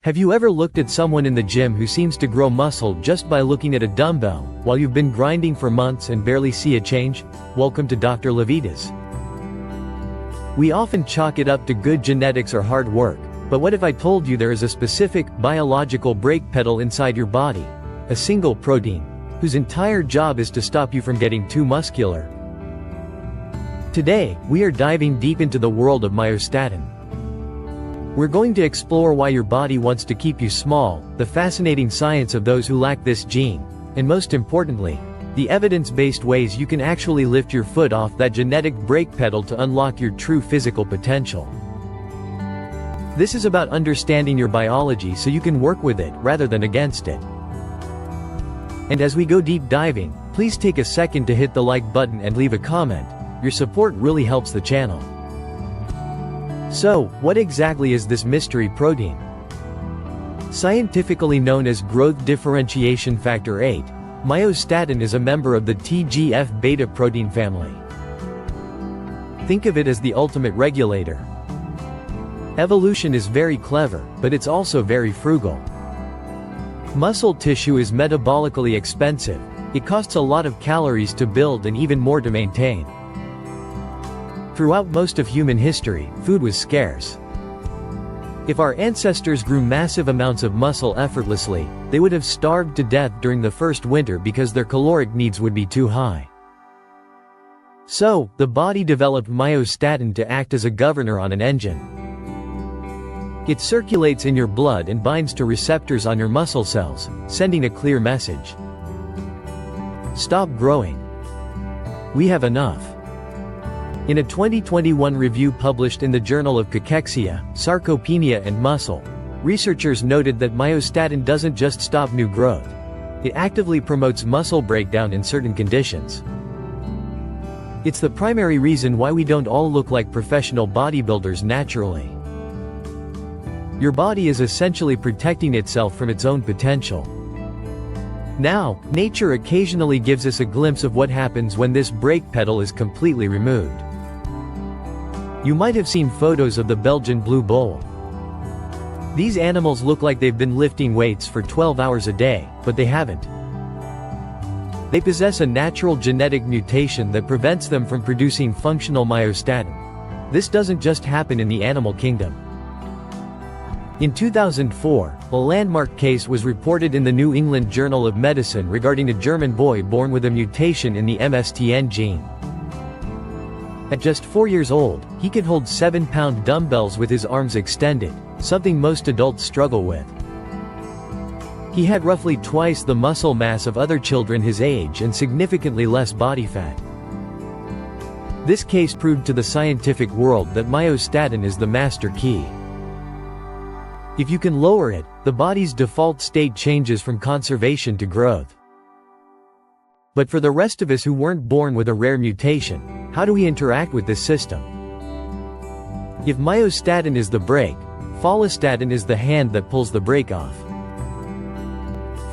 Have you ever looked at someone in the gym who seems to grow muscle just by looking at a dumbbell, while you've been grinding for months and barely see a change? Welcome to Dr. Levitas. We often chalk it up to good genetics or hard work, but what if I told you there is a specific, biological brake pedal inside your body? A single protein, whose entire job is to stop you from getting too muscular. Today, we are diving deep into the world of myostatin. We're going to explore why your body wants to keep you small, the fascinating science of those who lack this gene, and most importantly, the evidence-based ways you can actually lift your foot off that genetic brake pedal to unlock your true physical potential. This is about understanding your biology so you can work with it rather than against it. And as we go deep diving, please take a second to hit the like button and leave a comment. Your support really helps the channel. So, what exactly is this mystery protein? Scientifically known as growth differentiation factor 8, myostatin is a member of the TGF-beta protein family. Think of it as the ultimate regulator. Evolution is very clever, but it's also very frugal. Muscle tissue is metabolically expensive. It costs a lot of calories to build and even more to maintain. Throughout most of human history, food was scarce. If our ancestors grew massive amounts of muscle effortlessly, they would have starved to death during the first winter because their caloric needs would be too high. So, the body developed myostatin to act as a governor on an engine. It circulates in your blood and binds to receptors on your muscle cells, sending a clear message. Stop growing. We have enough. In a 2021 review published in the Journal of Cachexia, Sarcopenia and Muscle, researchers noted that myostatin doesn't just stop new growth. It actively promotes muscle breakdown in certain conditions. It's the primary reason why we don't all look like professional bodybuilders naturally. Your body is essentially protecting itself from its own potential. Now, nature occasionally gives us a glimpse of what happens when this brake pedal is completely removed. You might have seen photos of the Belgian blue bull. These animals look like they've been lifting weights for 12 hours a day, but they haven't. They possess a natural genetic mutation that prevents them from producing functional myostatin. This doesn't just happen in the animal kingdom. In 2004, a landmark case was reported in the New England Journal of Medicine regarding a German boy born with a mutation in the MSTN gene. At just 4 years old, he could hold 7-pound dumbbells with his arms extended, something most adults struggle with. He had roughly twice the muscle mass of other children his age and significantly less body fat. This case proved to the scientific world that myostatin is the master key. If you can lower it, the body's default state changes from conservation to growth. But for the rest of us who weren't born with a rare mutation, how do we interact with this system? If myostatin is the brake, follistatin is the hand that pulls the brake off.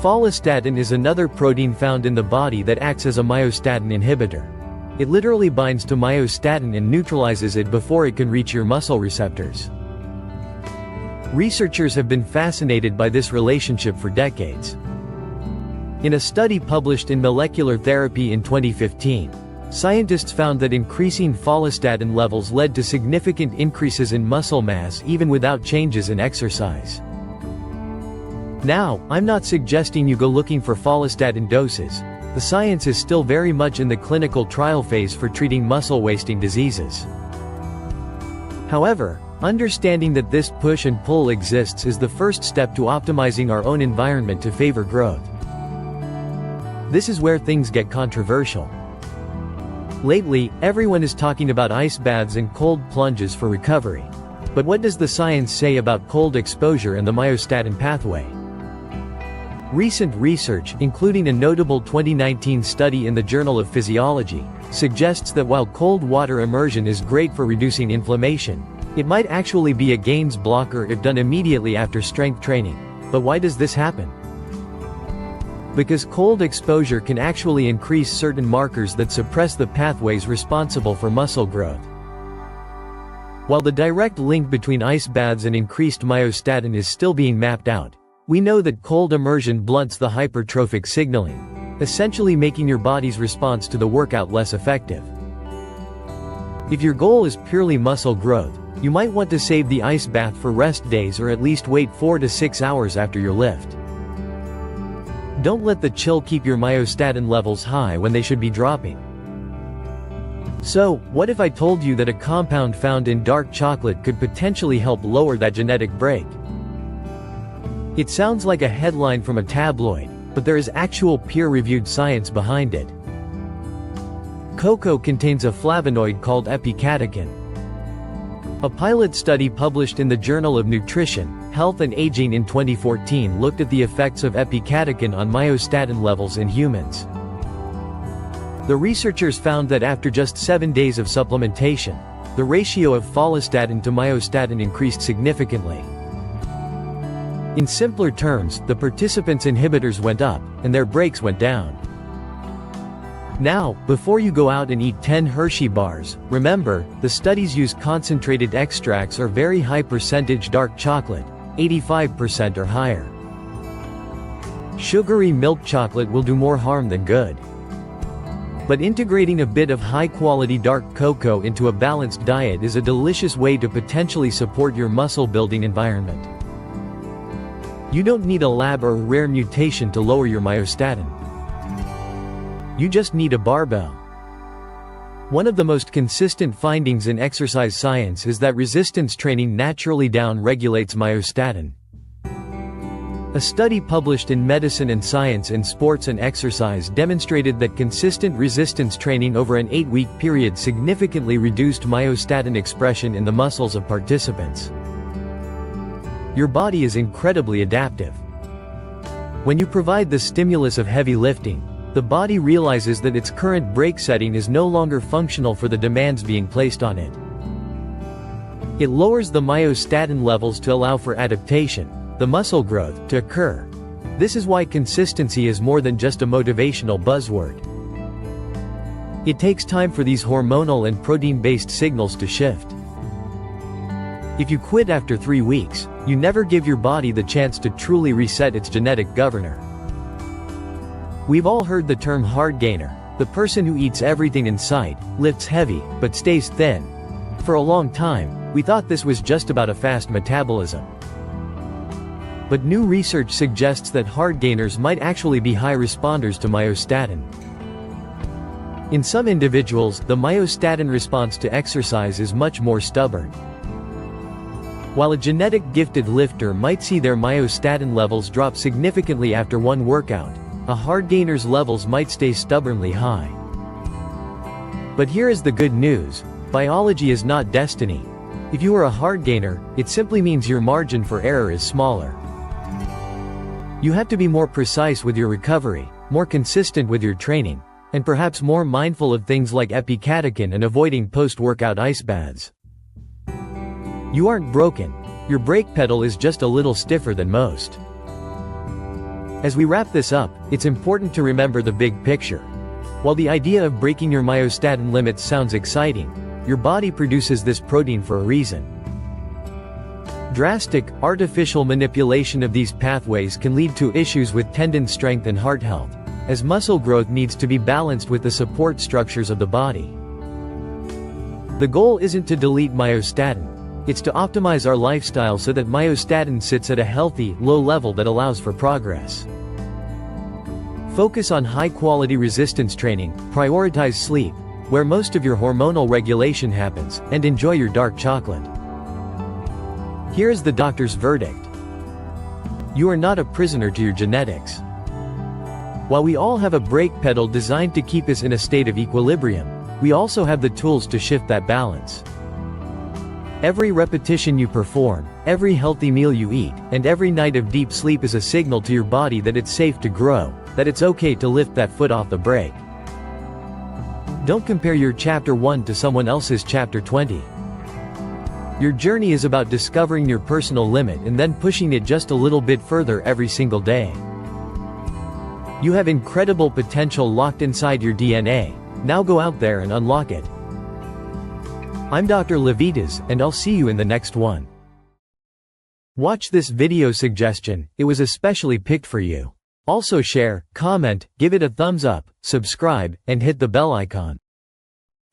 Follistatin is another protein found in the body that acts as a myostatin inhibitor. It literally binds to myostatin and neutralizes it before it can reach your muscle receptors. Researchers have been fascinated by this relationship for decades. In a study published in Molecular Therapy in 2015, scientists found that increasing follistatin levels led to significant increases in muscle mass even without changes in exercise. Now, I'm not suggesting you go looking for follistatin doses. The science is still very much in the clinical trial phase for treating muscle-wasting diseases. However, understanding that this push and pull exists is the first step to optimizing our own environment to favor growth. This is where things get controversial. Lately, everyone is talking about ice baths and cold plunges for recovery. But what does the science say about cold exposure and the myostatin pathway? Recent research, including a notable 2019 study in the Journal of Physiology, suggests that while cold water immersion is great for reducing inflammation, it might actually be a gains blocker if done immediately after strength training. But why does this happen? Because cold exposure can actually increase certain markers that suppress the pathways responsible for muscle growth. While the direct link between ice baths and increased myostatin is still being mapped out, we know that cold immersion blunts the hypertrophic signaling, essentially making your body's response to the workout less effective. If your goal is purely muscle growth, you might want to save the ice bath for rest days or at least wait 4 to 6 hours after your lift. Don't let the chill keep your myostatin levels high when they should be dropping. So, what if I told you that a compound found in dark chocolate could potentially help lower that genetic break? It sounds like a headline from a tabloid, but there is actual peer-reviewed science behind it. Cocoa contains a flavonoid called Epicatechin. A pilot study published in the Journal of Nutrition, Health and Aging in 2014 looked at the effects of Epicatechin on myostatin levels in humans. The researchers found that after just 7 days of supplementation, the ratio of follistatin to myostatin increased significantly. In simpler terms, the participants' inhibitors went up, and their brakes went down. Now, before you go out and eat 10 Hershey bars, remember, the studies use concentrated extracts or very high percentage dark chocolate, 85% or higher. Sugary milk chocolate will do more harm than good. But integrating a bit of high-quality dark cocoa into a balanced diet is a delicious way to potentially support your muscle-building environment. You don't need a lab or a rare mutation to lower your myostatin. You just need a barbell. One of the most consistent findings in exercise science is that resistance training naturally down-regulates myostatin. A study published in Medicine and Science in Sports and Exercise demonstrated that consistent resistance training over an 8-week period significantly reduced myostatin expression in the muscles of participants. Your body is incredibly adaptive. When you provide the stimulus of heavy lifting, the body realizes that its current brake setting is no longer functional for the demands being placed on it. It lowers the myostatin levels to allow for adaptation, the muscle growth, to occur. This is why consistency is more than just a motivational buzzword. It takes time for these hormonal and protein-based signals to shift. If you quit after 3 weeks, you never give your body the chance to truly reset its genetic governor. We've all heard the term hard gainer, the person who eats everything in sight, lifts heavy, but stays thin. For a long time, we thought this was just about a fast metabolism. But new research suggests that hard gainers might actually be high responders to myostatin. In some individuals, the myostatin response to exercise is much more stubborn. While a genetic gifted lifter might see their myostatin levels drop significantly after one workout, a hard gainer's levels might stay stubbornly high. But here is the good news: biology is not destiny. If you are a hard gainer, it simply means your margin for error is smaller. You have to be more precise with your recovery, more consistent with your training, and perhaps more mindful of things like epicatechin and avoiding post-workout ice baths. You aren't broken. Your brake pedal is just a little stiffer than most. As we wrap this up, it's important to remember the big picture. While the idea of breaking your myostatin limits sounds exciting, your body produces this protein for a reason. Drastic, artificial manipulation of these pathways can lead to issues with tendon strength and heart health, as muscle growth needs to be balanced with the support structures of the body. The goal isn't to delete myostatin, it's to optimize our lifestyle so that myostatin sits at a healthy, low level that allows for progress. Focus on high-quality resistance training, prioritize sleep, where most of your hormonal regulation happens, and enjoy your dark chocolate. Here is the doctor's verdict. You are not a prisoner to your genetics. While we all have a brake pedal designed to keep us in a state of equilibrium, we also have the tools to shift that balance. Every repetition you perform, every healthy meal you eat, and every night of deep sleep is a signal to your body that it's safe to grow, that it's okay to lift that foot off the brake. Don't compare your Chapter 1 to someone else's Chapter 20. Your journey is about discovering your personal limit and then pushing it just a little bit further every single day. You have incredible potential locked inside your DNA. Now go out there and unlock it. I'm Dr. Levitas, and I'll see you in the next one. Watch this video suggestion, it was especially picked for you. Also share, comment, give it a thumbs up, subscribe, and hit the bell icon.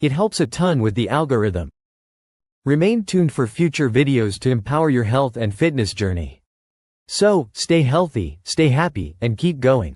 It helps a ton with the algorithm. Remain tuned for future videos to empower your health and fitness journey. So, stay healthy, stay happy, and keep going.